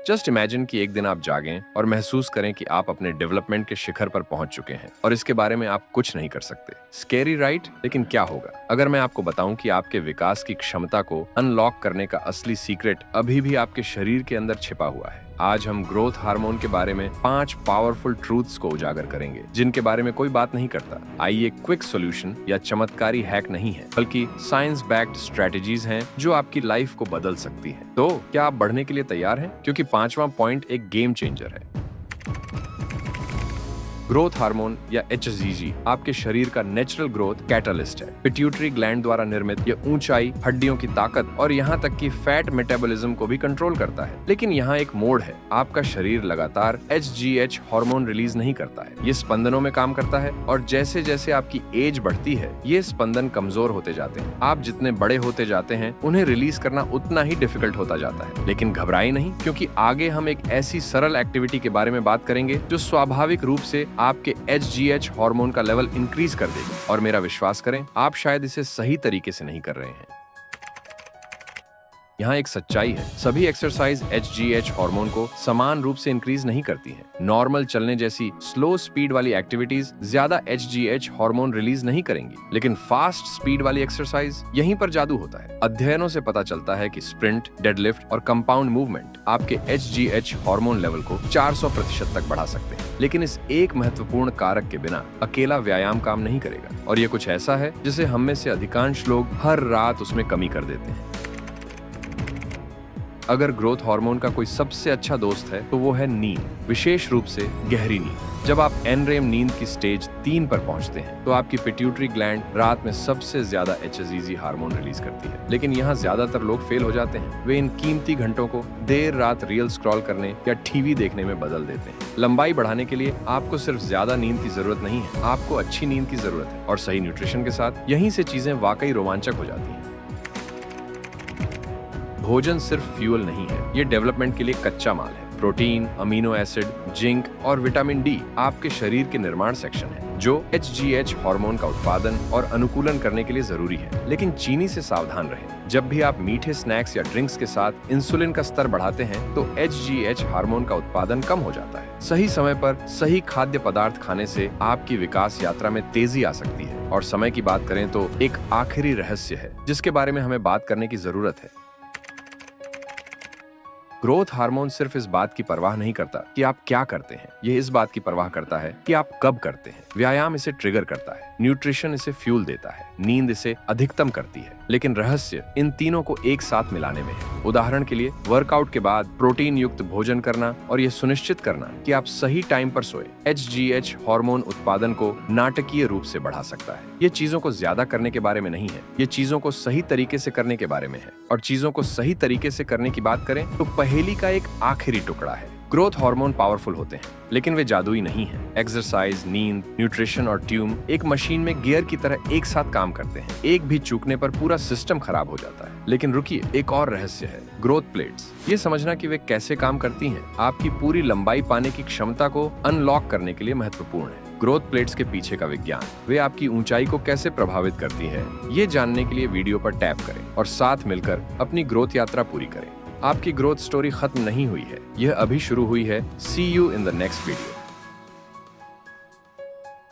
Just imagine कि एक दिन आप जागें और महसूस करें कि आप अपने डेवलपमेंट के शिखर पर पहुंच चुके हैं और इसके बारे में आप कुछ नहीं कर सकते। Scary right? लेकिन क्या होगा अगर मैं आपको बताऊं कि आपके विकास की क्षमता को अनलॉक करने का असली सीक्रेट अभी भी आपके शरीर के अंदर छिपा हुआ है। आज हम ग्रोथ हार्मोन के बारे में 5 पावरफुल ट्रूथ्स को उजागर करेंगे जिनके बारे में कोई बात नहीं करता। आइए, क्विक सॉल्यूशन या चमत्कारी हैक नहीं है, बल्कि साइंस बैक्ड स्ट्रेटजीज हैं जो आपकी लाइफ को बदल सकती हैं। तो क्या आप बढ़ने के लिए तैयार हैं? क्योंकि 5वां पॉइंट एक गेम चेंजर है। ग्रोथ हार्मोन या HCG आपके शरीर का नेचुरल ग्रोथ कैटालिस्ट है। पिट्यूटरी ग्लैंड द्वारा निर्मित ये ऊंचाई, हड्डियों की ताकत और यहाँ तक कि फैट मेटाबॉलिज्म को भी कंट्रोल करता है। लेकिन यहाँ एक मोड़ है, आपका शरीर लगातार HGH हार्मोन रिलीज नहीं करता है। ये स्पंदनों में काम करता है और जैसे जैसे आपकी एज बढ़ती है ये स्पंदन कमजोर होते जाते हैं। आप जितने बड़े होते जाते हैं उन्हें रिलीज करना उतना ही डिफिकल्ट होता जाता है। लेकिन घबराएं नहीं, क्योंकि आगे हम एक ऐसी सरल एक्टिविटी के बारे में बात करेंगे जो स्वाभाविक रूप से आपके HGH हार्मोन का लेवल इंक्रीज कर देगी। और मेरा विश्वास करें, आप शायद इसे सही तरीके से नहीं कर रहे हैं। यहाँ एक सच्चाई है, सभी एक्सरसाइज HGH हार्मोन को समान रूप से इंक्रीज नहीं करती हैं। नॉर्मल चलने जैसी स्लो स्पीड वाली एक्टिविटीज ज्यादा HGH हार्मोन रिलीज नहीं करेंगी, लेकिन फास्ट स्पीड वाली एक्सरसाइज, यहीं पर जादू होता है। अध्ययनों से पता चलता है कि स्प्रिंट, डेडलिफ्ट और कंपाउंड मूवमेंट आपके HGH हार्मोन लेवल को 400% तक बढ़ा सकते हैं। लेकिन इस एक महत्वपूर्ण कारक के बिना अकेला व्यायाम काम नहीं करेगा, और ये कुछ ऐसा है जिसे हम में से अधिकांश लोग हर रात उसमें कमी कर देते हैं। अगर ग्रोथ हार्मोन का कोई सबसे अच्छा दोस्त है तो वो है नींद, विशेष रूप से गहरी नींद। जब आप NREM नींद की स्टेज 3 पर पहुंचते हैं तो आपकी पिट्यूटरी ग्लैंड रात में सबसे ज्यादा HCG हार्मोन रिलीज करती है। लेकिन यहाँ ज्यादातर लोग फेल हो जाते हैं। वे इन कीमती घंटों को देर रात रील स्क्रॉल करने या टीवी देखने में बदल देते हैं। लंबाई बढ़ाने के लिए आपको सिर्फ ज्यादा नींद की जरूरत नहीं है, आपको अच्छी नींद की जरूरत है। और सही न्यूट्रिशन के साथ यहीं से चीजें वाकई रोमांचक हो जाती हैं। भोजन सिर्फ फ्यूल नहीं है, ये डेवलपमेंट के लिए कच्चा माल है। प्रोटीन, अमीनो एसिड, जिंक और विटामिन डी आपके शरीर के निर्माण सेक्शन है, जो HGH हार्मोन का उत्पादन और अनुकूलन करने के लिए जरूरी है। लेकिन चीनी से सावधान रहें। जब भी आप मीठे स्नैक्स या ड्रिंक्स के साथ इंसुलिन का स्तर बढ़ाते हैं तो HGH हार्मोन का उत्पादन कम हो जाता है। सही समय पर सही खाद्य पदार्थ खाने से आपकी विकास यात्रा में तेजी आ सकती है। और समय की बात करें तो एक आखिरी रहस्य है जिसके बारे में हमें बात करने की जरूरत है। ग्रोथ हार्मोन सिर्फ इस बात की परवाह नहीं करता कि आप क्या करते हैं, ये इस बात की परवाह करता है कि आप कब करते हैं। व्यायाम इसे ट्रिगर करता है, न्यूट्रिशन इसे फ्यूल देता है, नींद इसे अधिकतम करती है। लेकिन रहस्य इन तीनों को एक साथ मिलाने में है। उदाहरण के लिए, वर्कआउट के बाद प्रोटीन युक्त भोजन करना और यह सुनिश्चित करना कि आप सही टाइम पर सोए HGH हार्मोन उत्पादन को नाटकीय रूप से बढ़ा सकता है। ये चीजों को ज्यादा करने के बारे में नहीं है, ये चीजों को सही तरीके से करने के बारे में है। और चीजों को सही तरीके से करने की बात करें तो पहेली का एक आखिरी टुकड़ा है। ग्रोथ हार्मोन पावरफुल होते हैं, लेकिन वे जादुई नहीं हैं। एक्सरसाइज, नींद, न्यूट्रिशन और ट्यून एक मशीन में गियर की तरह एक साथ काम करते हैं। एक भी चूकने पर पूरा सिस्टम खराब हो जाता है। लेकिन रुकिए, एक और रहस्य है, ग्रोथ प्लेट्स। ये समझना कि वे कैसे काम करती हैं, आपकी पूरी लंबाई पाने की क्षमता को अनलॉक करने के लिए महत्वपूर्ण है। ग्रोथ प्लेट्स के पीछे का विज्ञान, वे आपकी ऊंचाई को कैसे प्रभावित करती है, ये जानने के लिए वीडियो पर टैप करें और साथ मिलकर अपनी ग्रोथ यात्रा पूरी करें। आपकी ग्रोथ स्टोरी खत्म नहीं हुई है, यह अभी शुरू हुई है। See you in the next video.